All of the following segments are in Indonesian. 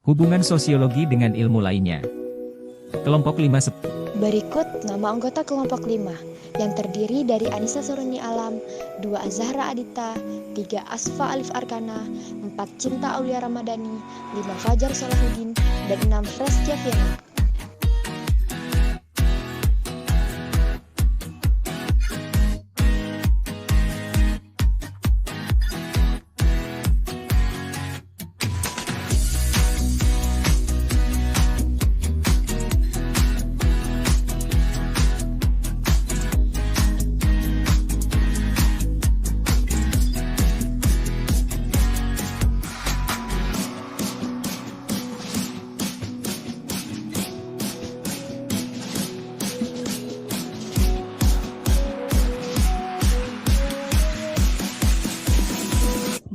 Hubungan sosiologi dengan ilmu lainnya. Kelompok 5. Berikut nama anggota kelompok 5 yang terdiri dari Anissa Suruni Alam, 2 Azahra Adita, 3 Asfa Alif Arkana, 4 Cinta Aulia Ramadhani, 5 Fajar Salahuddin, dan 6 Freskia Fiana.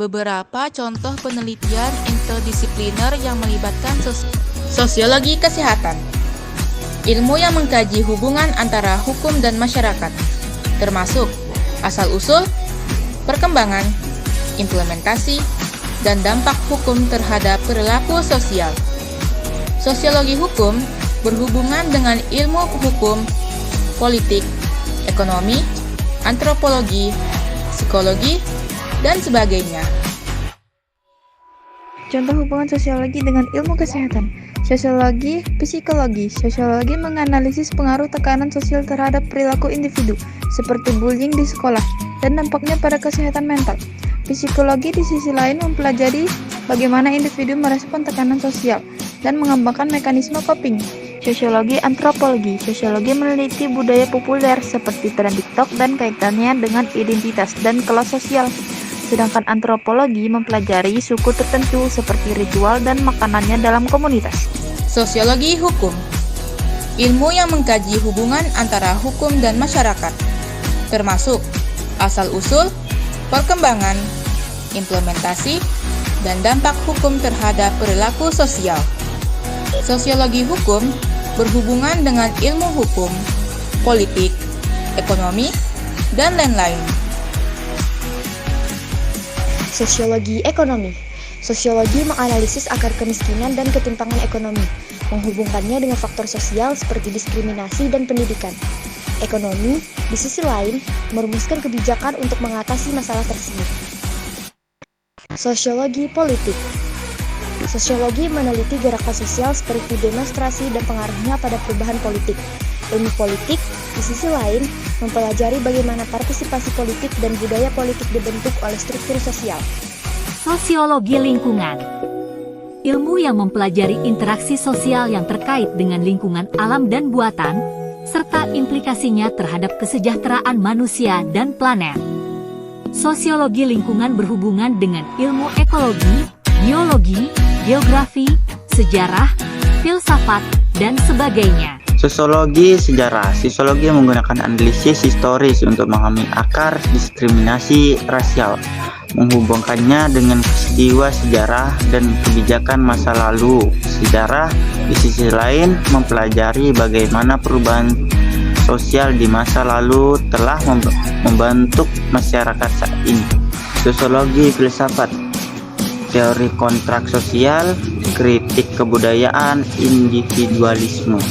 Beberapa contoh penelitian interdisipliner yang melibatkan sosiologi kesehatan. Ilmu yang mengkaji hubungan antara hukum dan masyarakat, termasuk asal-usul, perkembangan, implementasi, dan dampak hukum terhadap perilaku sosial. Sosiologi hukum berhubungan dengan ilmu hukum, politik, ekonomi, antropologi, psikologi, dan sebagainya. Contoh hubungan sosiologi dengan ilmu kesehatan. Sosiologi psikologi. Sosiologi menganalisis pengaruh tekanan sosial terhadap perilaku individu, seperti bullying di sekolah, dan dampaknya pada kesehatan mental. Psikologi di sisi lain mempelajari bagaimana individu merespon tekanan sosial dan mengembangkan mekanisme coping. Sosiologi antropologi. Sosiologi meneliti budaya populer seperti tren TikTok dan kaitannya dengan identitas dan kelas sosial. Sedangkan antropologi mempelajari suku tertentu seperti ritual dan makanannya dalam komunitas. Sosiologi hukum. Ilmu yang mengkaji hubungan antara hukum dan masyarakat, termasuk asal-usul, perkembangan, implementasi, dan dampak hukum terhadap perilaku sosial. Sosiologi hukum berhubungan dengan ilmu hukum, politik, ekonomi, dan lain-lain. Sosiologi ekonomi. Sosiologi menganalisis akar kemiskinan dan ketimpangan ekonomi, menghubungkannya dengan faktor sosial seperti diskriminasi dan pendidikan. Ekonomi, di sisi lain, merumuskan kebijakan untuk mengatasi masalah tersebut. Sosiologi politik. Sosiologi meneliti gerakan sosial seperti demonstrasi dan pengaruhnya pada perubahan politik. Ilmu politik, di sisi lain, mempelajari bagaimana partisipasi politik dan budaya politik dibentuk oleh struktur sosial. Sosiologi lingkungan. Ilmu yang mempelajari interaksi sosial yang terkait dengan lingkungan alam dan buatan, serta implikasinya terhadap kesejahteraan manusia dan planet. Sosiologi lingkungan berhubungan dengan ilmu ekologi, biologi, geografi, sejarah, filsafat, dan sebagainya. Sosiologi sejarah. Sosiologi menggunakan analisis historis untuk memahami akar diskriminasi rasial, menghubungkannya dengan peristiwa sejarah dan kebijakan masa lalu. Sejarah di sisi lain mempelajari bagaimana perubahan sosial di masa lalu telah membentuk masyarakat saat ini. Sosiologi filsafat. Teori kontrak sosial, kritik kebudayaan, individualisme.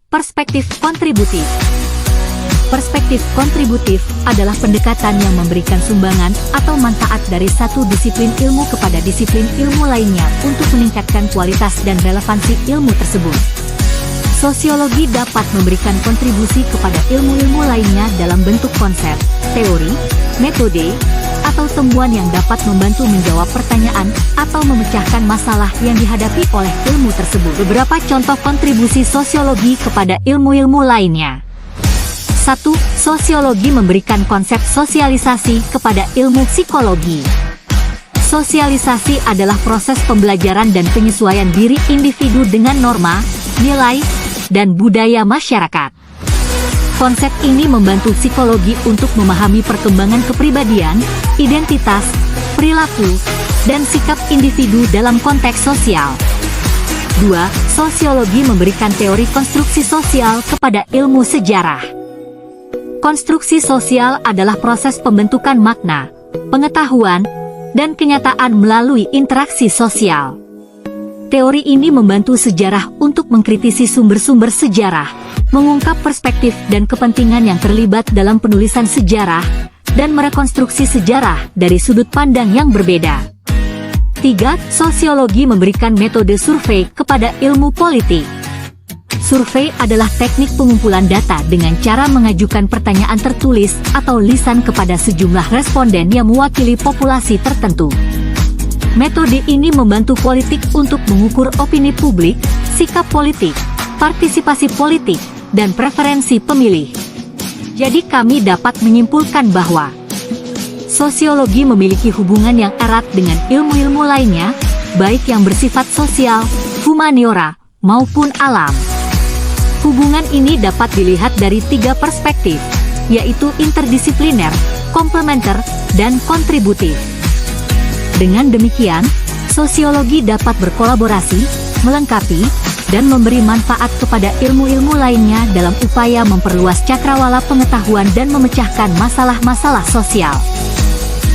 Perspektif kontributif. Perspektif kontributif adalah pendekatan yang memberikan sumbangan atau manfaat dari satu disiplin ilmu kepada disiplin ilmu lainnya untuk meningkatkan kualitas dan relevansi ilmu tersebut. Sosiologi dapat memberikan kontribusi kepada ilmu-ilmu lainnya dalam bentuk konsep, teori, metode, atau temuan yang dapat membantu menjawab pertanyaan atau memecahkan masalah yang dihadapi oleh ilmu tersebut. Beberapa contoh kontribusi sosiologi kepada ilmu-ilmu lainnya. 1. Sosiologi memberikan konsep sosialisasi kepada ilmu psikologi. Sosialisasi adalah proses pembelajaran dan penyesuaian diri individu dengan norma, nilai, dan budaya masyarakat. Konsep ini membantu psikologi untuk memahami perkembangan kepribadian, identitas, perilaku, dan sikap individu dalam konteks sosial. 2. Sosiologi memberikan teori konstruksi sosial kepada ilmu sejarah. Konstruksi sosial adalah proses pembentukan makna, pengetahuan, dan kenyataan melalui interaksi sosial. Teori ini membantu sejarah untuk mengkritisi sumber-sumber sejarah, mengungkap perspektif dan kepentingan yang terlibat dalam penulisan sejarah, dan merekonstruksi sejarah dari sudut pandang yang berbeda. 3. Sosiologi memberikan metode survei kepada ilmu politik. Survei adalah teknik pengumpulan data dengan cara mengajukan pertanyaan tertulis atau lisan kepada sejumlah responden yang mewakili populasi tertentu. Metode ini membantu politik untuk mengukur opini publik, sikap politik, partisipasi politik, dan preferensi pemilih. Jadi kami dapat menyimpulkan bahwa sosiologi memiliki hubungan yang erat dengan ilmu-ilmu lainnya, baik yang bersifat sosial, humaniora, maupun alam. Hubungan ini dapat dilihat dari 3 perspektif, yaitu interdisipliner, komplementer, dan kontributif. Dengan demikian, sosiologi dapat berkolaborasi, melengkapi, dan memberi manfaat kepada ilmu-ilmu lainnya dalam upaya memperluas cakrawala pengetahuan dan memecahkan masalah-masalah sosial.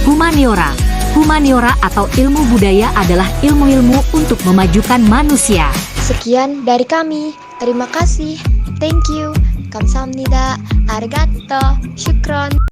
Humaniora. Humaniora atau ilmu budaya adalah ilmu-ilmu untuk memajukan manusia. Sekian dari kami. Terima kasih. Thank you. Kamsahamnida. Arigato. Syukron.